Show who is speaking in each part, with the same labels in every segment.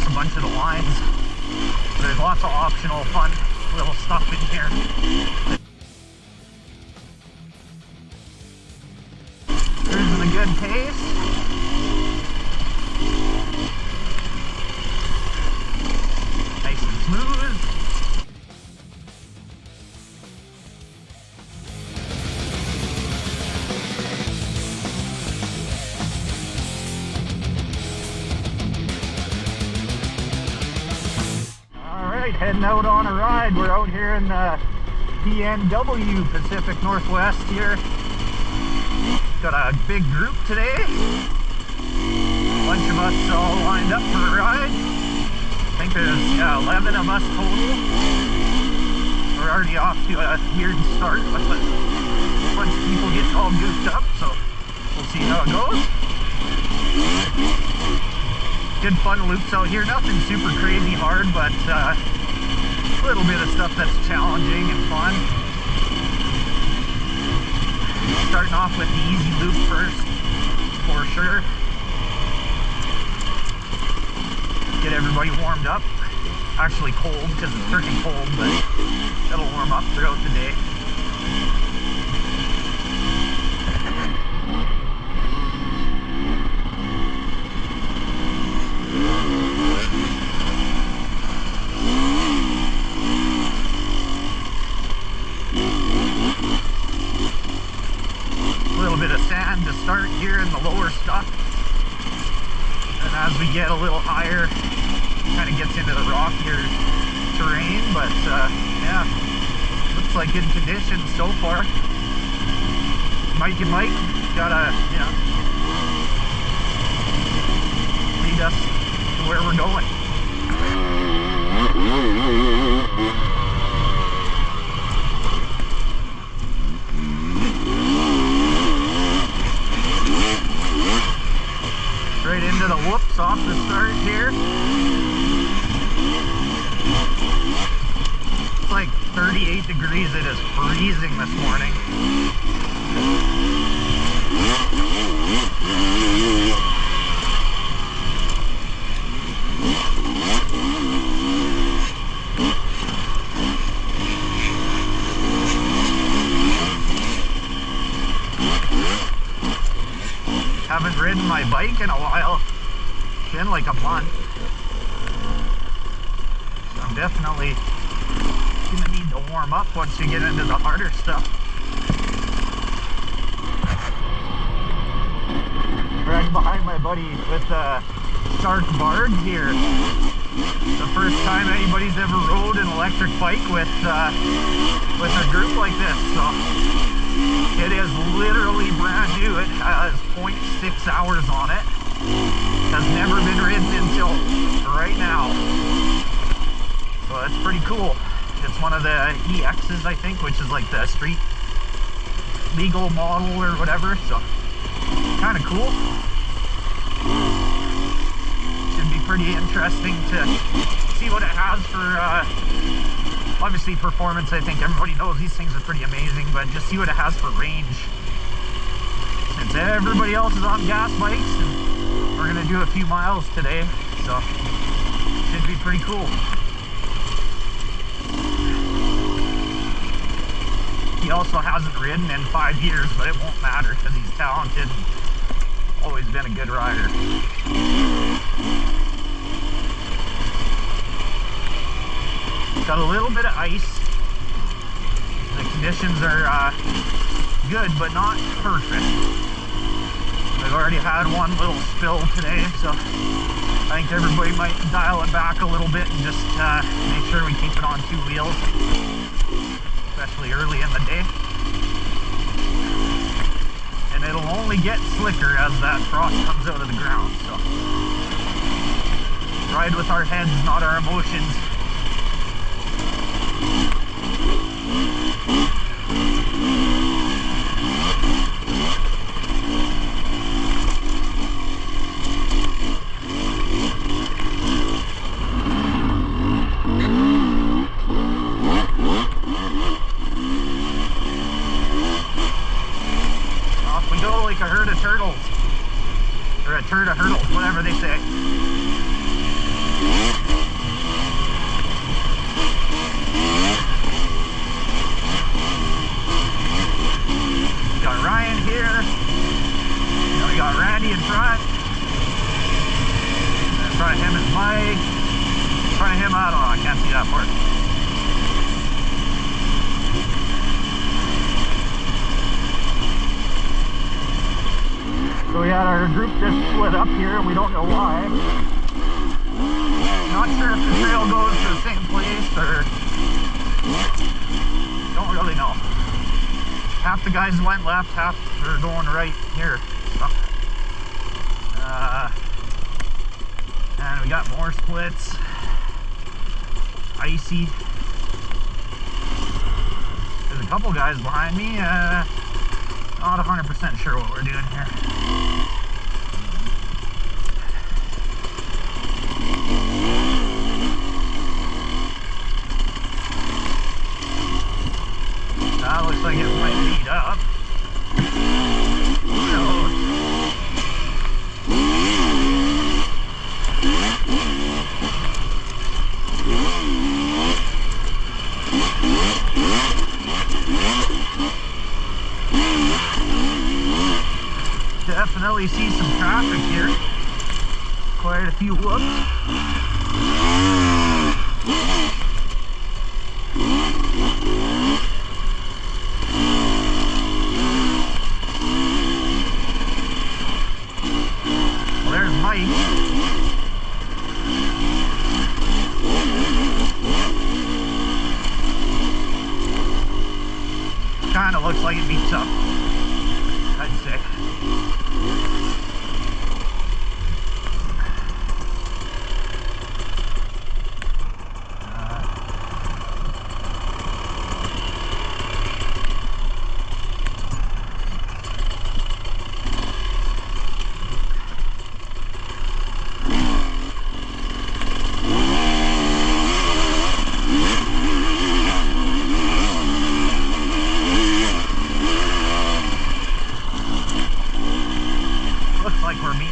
Speaker 1: a bunch of the lines. There's lots of optional fun little stuff in here. Cruising a good pace. Nice and smooth. Heading out on a ride. We're out here in the PNW, Pacific Northwest here. Got a big group today. A bunch of us all lined up for a ride. I think there's 11 of us total. We're already off to a weird start, but a bunch of people getting all goofed up, so we'll see how it goes. Good fun loops out here. Nothing super crazy hard, but a little bit of stuff that's challenging and fun. Starting off with the easy loop first, for sure. Get everybody warmed up. Actually cold, because it's freaking cold, but it'll warm up throughout the day. To start here in the lower stuff, and as we get a little higher, kind of gets into the rockier terrain, but yeah, looks like good conditions so far. Mike and Mike gotta, you know, lead us to where we're going. Right into the whoops off the start here. It's like 38 degrees. It is freezing this morning. Haven't ridden my bike in a while. It's been like a month. So I'm definitely gonna need to warm up once you get into the harder stuff. Riding behind my buddy with a Stark Bard here. The first time anybody's ever rode an electric bike with a group like this. So it is literally brand new. It has 0.6 hours on it. Has never been ridden until right now. So that's pretty cool. It's one of the EXs, I think, which is like the street legal model or whatever. So kind of cool. Should be pretty interesting to see what it has for obviously performance. I think everybody knows these things are pretty amazing, but just see what it has for range. Since everybody else is on gas bikes, and we're gonna do a few miles today, so should be pretty cool. He also hasn't ridden in 5 years, but it won't matter because he's talented. Always been a good rider. Got a little bit of ice. The conditions are good, but not perfect. I've already had one little spill today, so I think everybody might dial it back a little bit and just make sure we keep it on 2 wheels, especially early in the day. And it'll only get slicker as that frost comes out of the ground, so ride with our heads, not our emotions. Like a herd of turtles, or a turd of hurdles, whatever they say. way. In front of him, I don't know, I can't see that part. So we had our group just split up here, and we don't know why. Not sure if the trail goes to the same place, or don't really know. Half the guys went left, half are going right here. So, and we got more splits. Icy. There's a couple guys behind me. Not 100% sure what we're doing here. That looks like it might lead up. Who knows? Definitely see some traffic here. Quite a few whoops. Well, there's Mike. Kind of looks like it beats up, I'd say.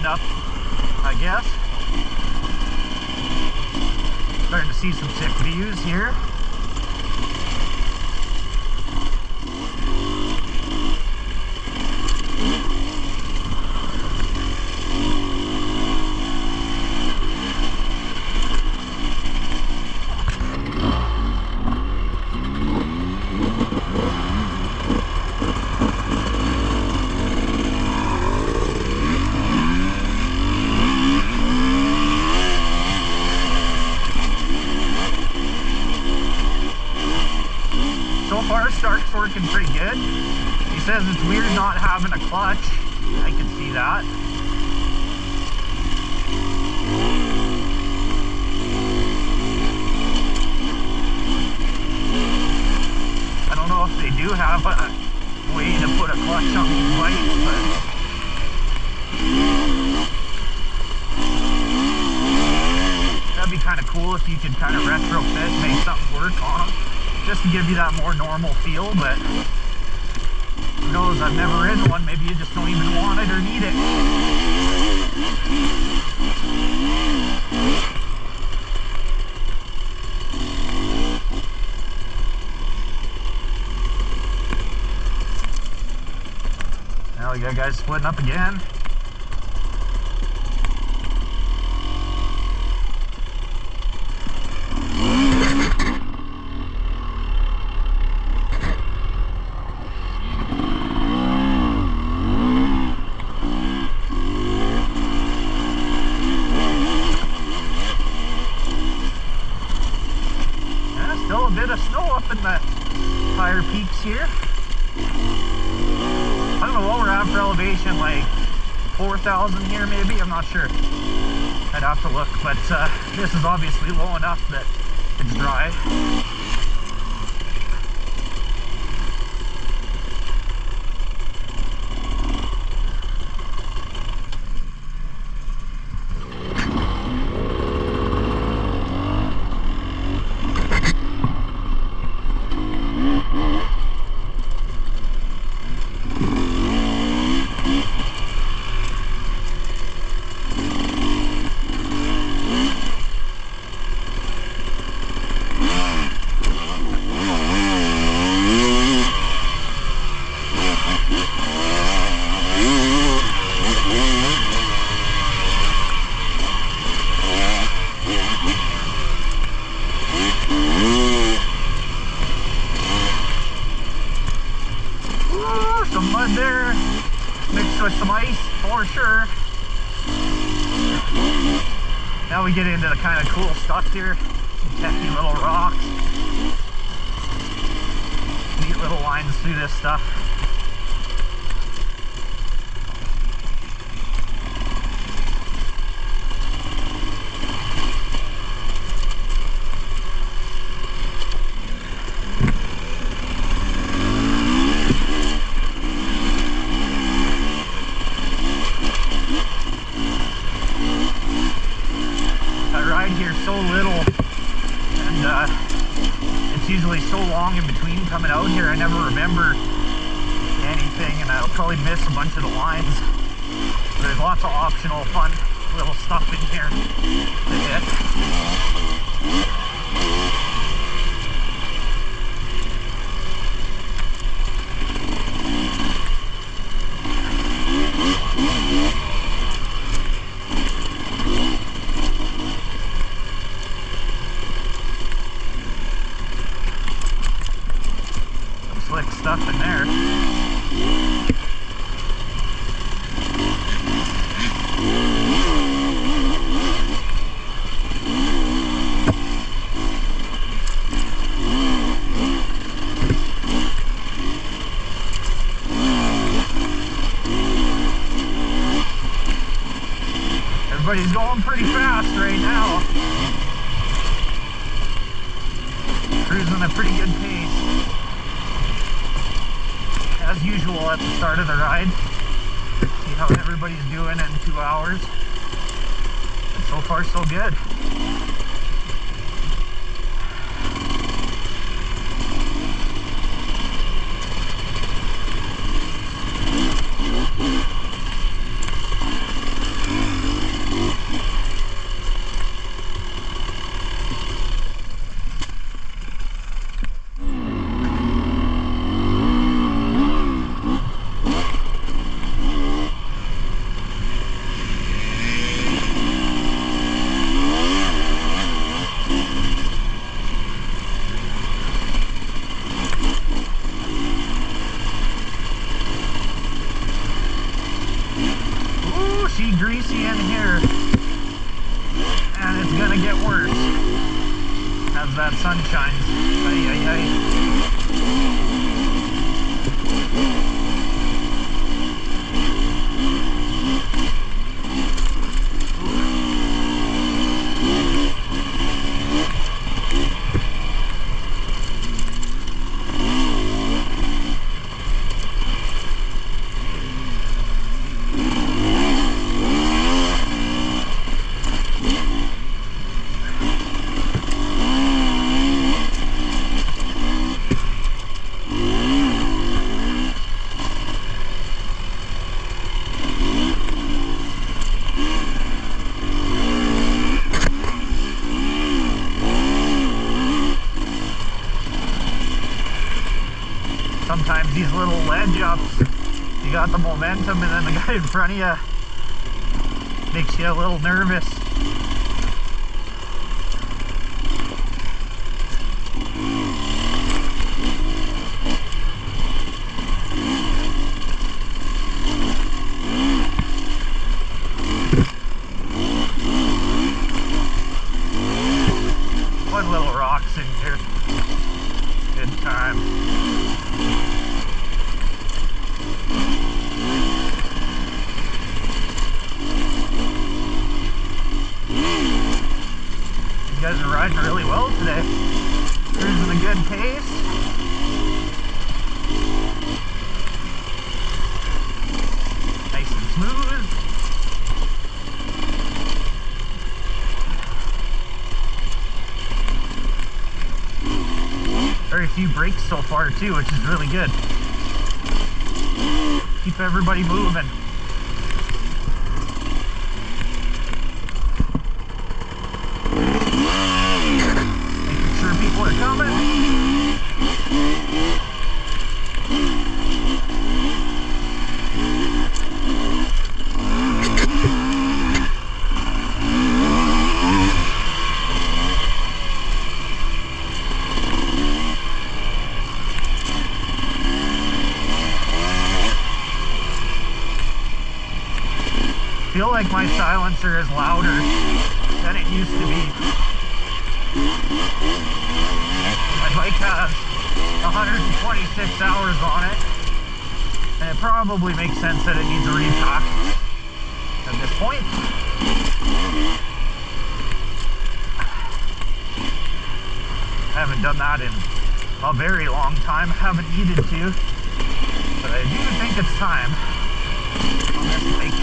Speaker 1: Up, I guess. Starting to see some sick views here. Stark's working pretty good. He says it's weird not having a clutch. I can see that. I don't know if they do have a way to put a clutch on these bikes, but that'd be kind of cool if you could kind of retrofit and make something work on them. Just to give you that more normal feel, but who knows, I've never ridden one. Maybe you just don't even want it or need it. Now we got guys splitting up again. Still a bit of snow up in the higher peaks here. I don't know what we're at for elevation, like 4,000 here maybe, I'm not sure. I'd have to look, but this is obviously low enough that it's dry. we get into the kind of cool stuff here. Some techy little rocks. Neat little lines through this stuff.
Speaker 2: Usually so long in between coming out here, I never remember anything, and I'll probably miss a bunch of the lines. But there's lots of optional fun little stuff in here to hit. Slick stuff in there. Everybody's going pretty fast right now. Cruising a pretty good pace. As usual at the start of the ride. See how everybody's doing in 2 hours. And so far so good. Greasy in here, and it's gonna get worse as that sun shines. Ay, ay, ay. Sometimes these little ledge ups, you got the momentum, and then the guy in front of you makes you a little nervous. One little rocks in here. Good time. You guys are riding really well today. Cruising a good pace. Nice and smooth. Very few brakes so far too, which is really good. Keep everybody moving. Making sure people are coming. I feel like my silencer is louder than it used to be. My bike has 126 hours on it, and it probably makes sense that it needs a repack at this point. I haven't done that in a very long time, haven't needed to, but I do think it's time on this bike.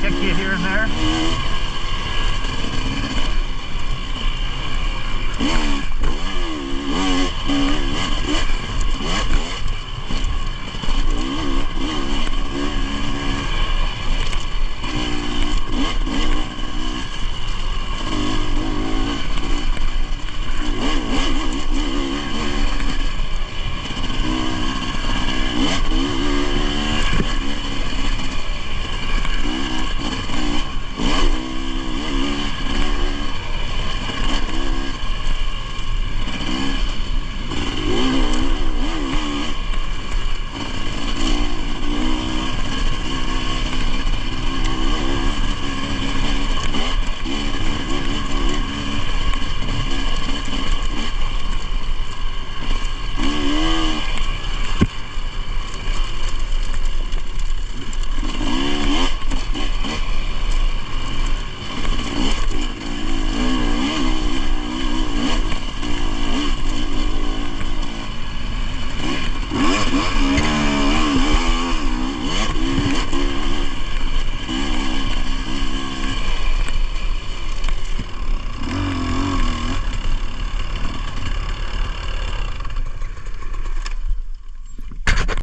Speaker 2: Kick you here and there.